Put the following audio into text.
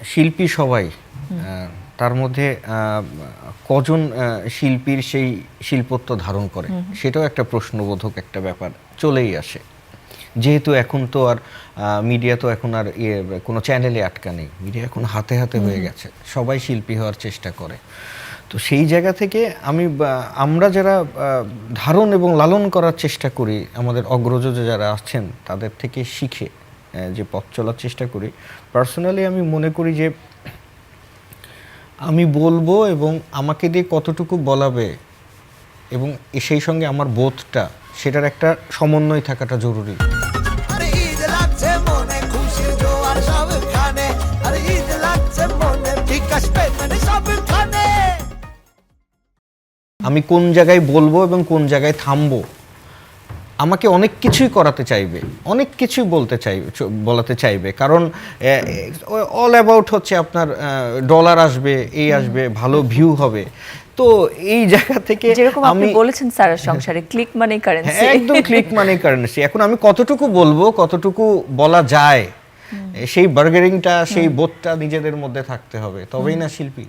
শিল্পী সবাই, তার মধ্যে কজন শিল্পীর সেই শিল্পত্ব ধারণ করে সেটাও একটা প্রশ্নবোধক একটা ব্যাপার চলেই আসে। যেহেতু এখন তো আর মিডিয়া তো এখন আর কোনো চ্যানেলে আটকা নেই, মিডিয়া এখন হাতে হাতে হয়ে গেছে, সবাই শিল্পী হওয়ার চেষ্টা করে। তো সেই জায়গা থেকে আমরা যারা ধারণ এবং লালন করার চেষ্টা করি, আমাদের অগ্রজ যারা আছেন তাদের থেকে শিখে যে পথ চলার চেষ্টা করি, পার্সোনালি আমি মনে করি যে আমি বলবো এবং আমাকে দিয়ে কতটুকু বলাবে এবং সেই সঙ্গে আমার বোধটা, সেটার একটা সমন্বয় থাকাটা জরুরি। আমি কোন জায়গায় বলবো এবং কোন জায়গায় থামবো, আমাকে অনেক কিছুই করাতে চাইবে, অনেক কিছুই বলাতে চাইবে, কারণ অল অ্যাবাউট হচ্ছে আপনার ডলার আসবে, এই আসবে, ভালো ভিউ হবে। তো এই জায়গা থেকে যেরকম আপনি বলেছেন স্যার, সংসারে ক্লিক মানে কারেন্সি, একদম ক্লিক মানে কারেন্সি। এখন আমি কতটুকু বলবো, কতটুকু বলা যায়, সেই বার্গেনিংটা, সেই বোধটা নিজেদের মধ্যে থাকতে হবে, তবেই না শিল্পী।